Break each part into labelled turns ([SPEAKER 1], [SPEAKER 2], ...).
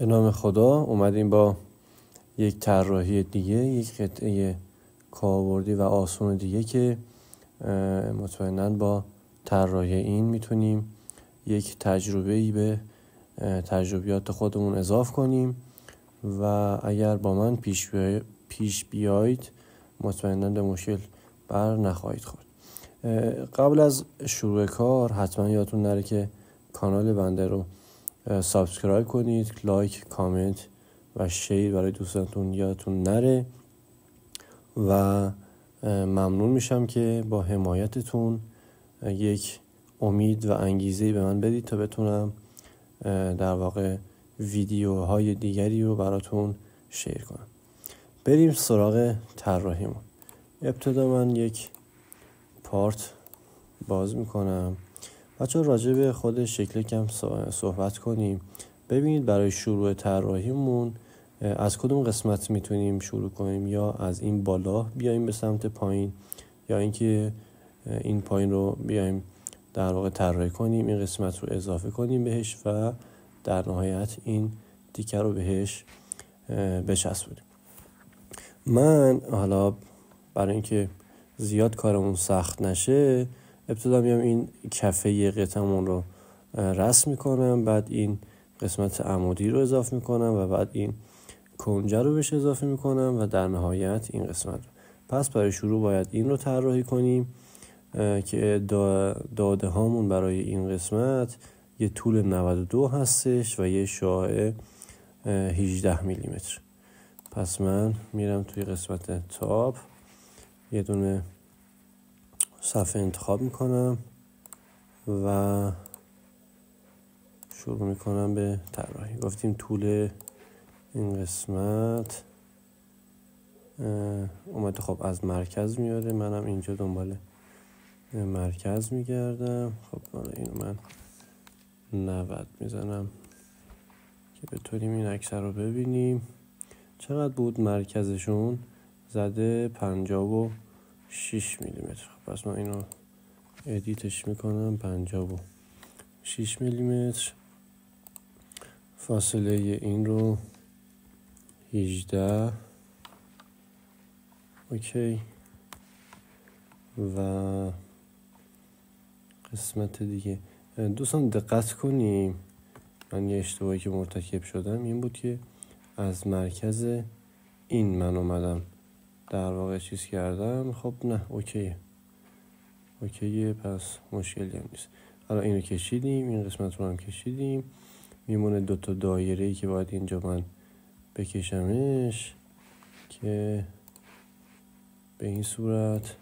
[SPEAKER 1] به نام خدا. اومدیم با یک طراحی دیگه، یک قطعه کاربردی و آسون دیگه که مطمئناً با طراحی این میتونیم یک تجربه‌ای به تجربیات خودمون اضافه کنیم و اگر با من پیش بیایید مطمئناً به مشکل بر نخواهید خورد. قبل از شروع کار حتما یادتون نره که کانال بنده رو سابسکرایب کنید، لایک، کامنت و شیر برای دوستانتون یادتون نره و ممنون میشم که با حمایتتون یک امید و انگیزه‌ای به من بدید تا بتونم در واقع ویدیوهای دیگری رو براتون شیر کنم. بریم سراغ طراحیمون. ابتدا من یک پارت باز میکنم. بچه‌ها راجع به خود شکل کم صحبت کنیم. ببینید برای شروع طراحیمون از کدوم قسمت میتونیم شروع کنیم، یا از این بالا بیایم به سمت پایین، یا اینکه این پایین رو بیایم در واقع طراحی کنیم، این قسمت رو اضافه کنیم بهش و در نهایت این تیکه رو بهش بچسبونیم. من حالا برای اینکه زیاد کارمون سخت نشه ابتدا میام این کفه قطعمون رو رسم میکنم، بعد این قسمت عمودی رو اضافه میکنم و بعد این کنجه رو بهش اضافه میکنم و در نهایت این قسمت رو. پس برای شروع باید این رو طراحی کنیم که داده هامون برای این قسمت یه طول 92 هستش و یه شعاع 18 میلیمتر. پس من میرم توی قسمت تاپ، یه دونه صفحه انتخاب میکنم و شروع میکنم به طراحی. گفتیم طول این قسمت اومده، خب از مرکز میاره، منم اینجا دنبال مرکز میگردم. خب اینو من 90 میزنم که بتونیم این عکس رو ببینیم. چقدر بود مرکزشون؟ زده 56 میلیمتر. پس من اینو ادیتش میکنم 56 میلیمتر. فاصله این رو 18. اوکی. و قسمت دیگه دوستان دقت کنیم، من یه اشتباهی که مرتکب شدم این بود که از مرکز این من اومدم در واقع چیز کردم. خب نه، اوکیه، پس مشکلی هم نیست. حالا اینو کشیدیم، این قسمت رو هم کشیدیم، میمونه دوتا دایره‌ای که باید اینجا من بکشمش که به این صورت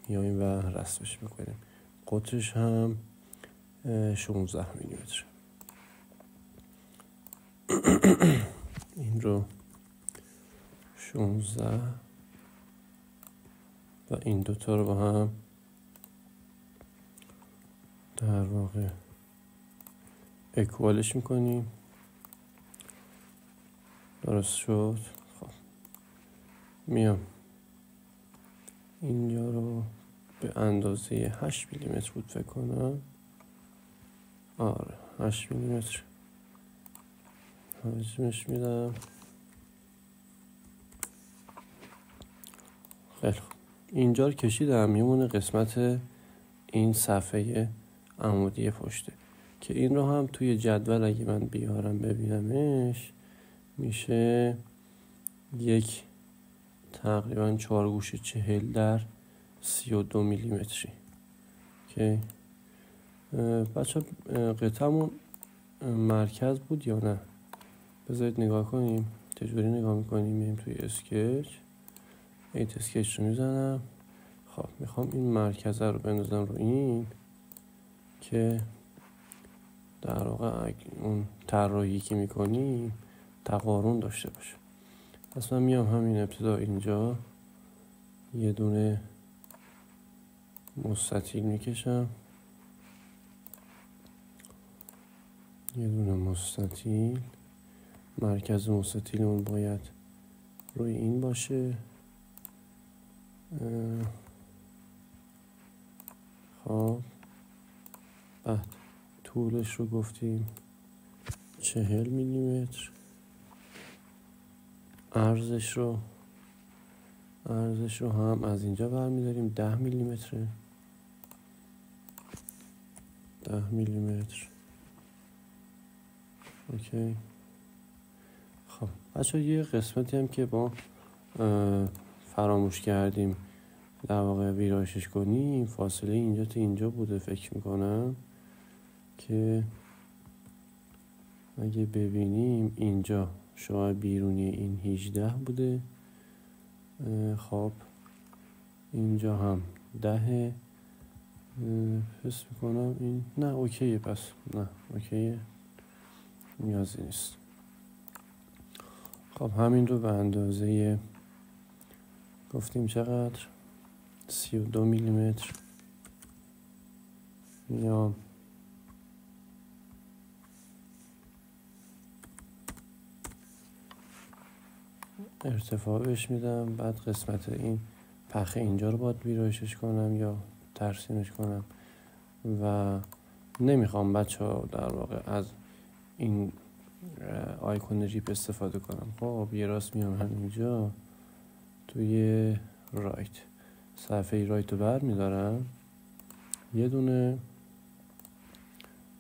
[SPEAKER 1] میایم و رسمش میکنیم. قطرش هم 16 میلیمتر. این رو 16 و این دوتا رو با هم در واقع اکوالش میکنیم. درست شد. خب میام اینجا رو به اندازه 8 میلیمتر بود فکر کنم. آره 8 میلیمتر حجمش میدم. خیلی خوب، اینجا رو کشیدم، میمونه قسمت این صفحه عمودی پشته که این رو هم توی جدول اگه من بیارم ببینمش میشه یک تقریبا 4 گوشه 40 در 32 میلیمتری. اوکی. بچه قطعمون مرکز بود یا نه؟ بذارید نگاه کنیم. چجوری نگاه میکنیم؟ میریم توی اسکچ، ایت اسکچ رو میزنم. خب میخوام این مرکزه رو بندازم رو این که در واقع اون طراحی که میکنیم تقارن داشته باشه. پس من میام همین ابتدا اینجا یه دونه مستطیل میکشم، یه دونه مستطیل. مرکز مستطیلمون باید روی این باشه. خب بعد طولش رو گفتیم 40 میلیمتر. عرضش رو هم از اینجا برمیداریم 10 میلیمتره. 10 میلیمتر. اوکی. خب بچه یه قسمتی هم که با فراموش کردیم در واقع ویرایشش کنیم، فاصله اینجا تا اینجا بوده فکر میکنم که اگه ببینیم اینجا شعاع بیرونی این 18 بوده. خب اینجا هم 10 حس میکنم این نه اوکیه، پس نه اوکیه، نیازی نیست. خب همین رو به اندازه گفتیم چقدر 32 میلیمتر میام ارتفاع بهش میدم. بعد قسمت این پخه اینجا رو باید ویرایشش کنم یا ترسیمش کنم و نمیخوام بچه ها در واقع از این آیکون ریپ استفاده کنم. خب یه راست میام همینجا توی رایت، صفحه رایت رو بر میدارم، یه دونه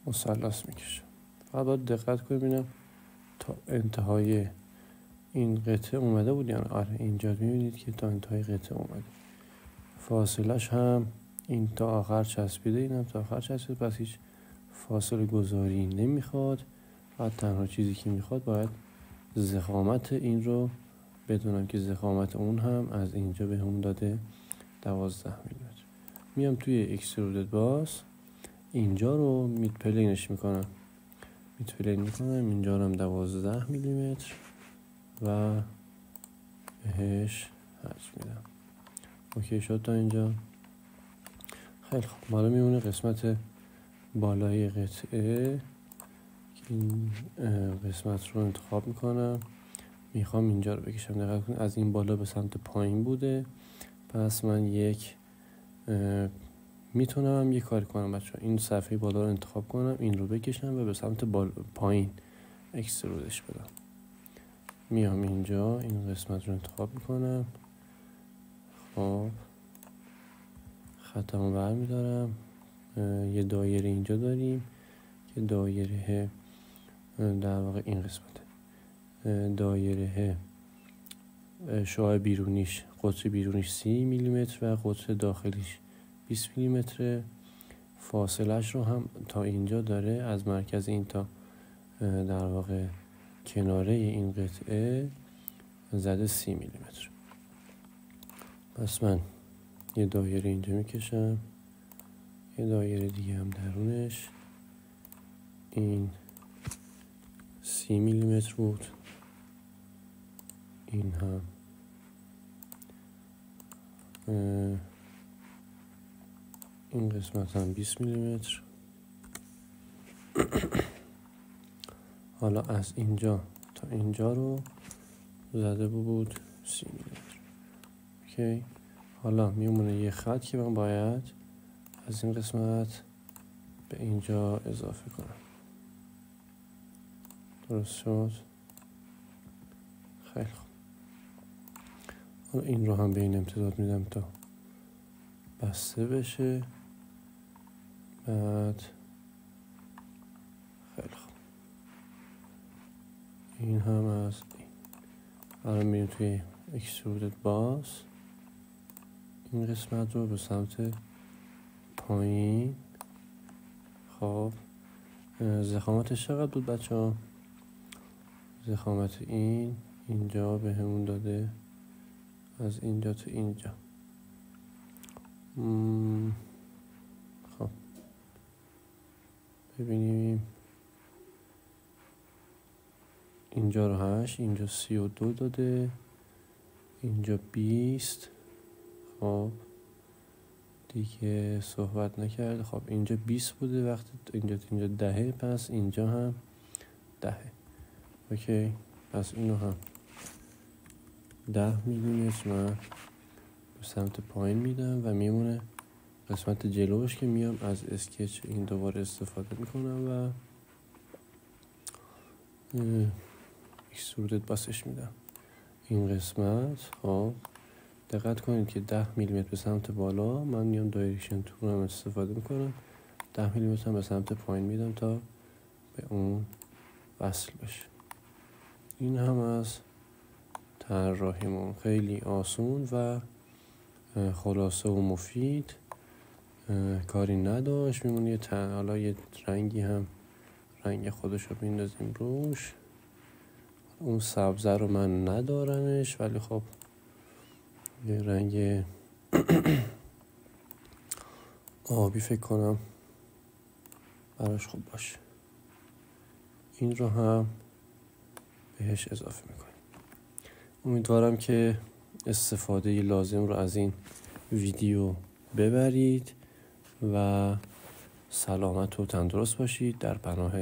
[SPEAKER 1] مثلث میکشم. فقط باید دقت کنیم ببینم تا انتهای این قطعه اومده بود یا نه. آره اینجا میبینید که تا انتهای قطعه اومده. فاصلش هم این تا آخر چسبیده، این هم تا آخر چسبیده، پس هیچ فاصله گذاری نمیخواد. و تنها چیزی که میخواد باید ضخامت این رو بدونم که ضخامت اون هم از اینجا به هم داده 12 میلیمتر. میام توی اکسترودد باز اینجا رو میت پلینش میکنم، اینجا رو هم 12 میلیمتر و بهش حجم میدم. اوکی شد تا اینجا. خیلی خوب، حالا میمونه قسمت بالای قطعه. این قسمت رو انتخاب میکنم، میخوام اینجا رو بکشم. دقت کنید از این بالا به سمت پایین بوده، پس من میتونم یه کاری کنم بچه ها. این صفحه بالا رو انتخاب کنم، این رو بکشم و به سمت پایین اکسترودش بدم. میام اینجا این قسمت رو انتخاب میکنم. خب خطمو برمیدارم. یه دایره اینجا داریم که دایره در واقع این قسمت دایره شعاع بیرونیش، قطر بیرونیش 30 میلیمتر و قطر داخلیش 20 میلیمتر. فاصلش رو هم تا اینجا داره، از مرکز این تا در واقع کناره این قطعه زده 30 میلیمتر. پس من یه دایره اینجا میکشم، یه دایره دیگه هم درونش. این 30 میلیمتر بود، این هم این قسمت هم 20 میلیمتر. حالا از اینجا تا اینجا رو زده بود 30 میلیمتر. اوکی. حالا میمونه یه خط که من باید از این قسمت به اینجا اضافه کنم. درست شد؟ خیلی خوب. حالا این رو هم به این امتداد میدم تا بسته بشه. بعد خیلی خوب، این هم از این. الان میریم توی اکسترودد باز، این قسمت رو به سمت پایین. خب ضخامتش چقدر بود بچه ها؟ ضخامت اینجا به همون داده از اینجا تا اینجا. خب ببینیم اینجا رو 8، اینجا 32 داده، اینجا 20. خب دیگه صحبت نکرده. خب اینجا 20 بوده وقتی اینجا 10، پس اینجا هم 10. اوکی، پس اینو هم 10 میلیمتر من به سمت پایین میدم و میمونه قسمت جلوش که میام از اسکچ این دوباره استفاده میکنم و اکسترودد باسش میدم. این قسمت دقت کنید که 10 میلیمتر به سمت بالا من میام دایرکشن تور هم استفاده میکنم، 10 میلیمتر هم به سمت پایین میدم تا به اون وصل بشه. این هم از طراحیمون خیلی آسون و خلاصه و مفید، کاری نداشت. میمونه حالا یه رنگی هم رنگ خودش رو بیندازیم روش. اون سبزه رو من ندارمش، ولی خب یه رنگ آبی فکر کنم براش خوب باشه. این رو هم بهش اضافه میکنیم. امیدوارم که استفاده لازم رو از این ویدیو ببرید و سلامت و تندرست باشید در پناه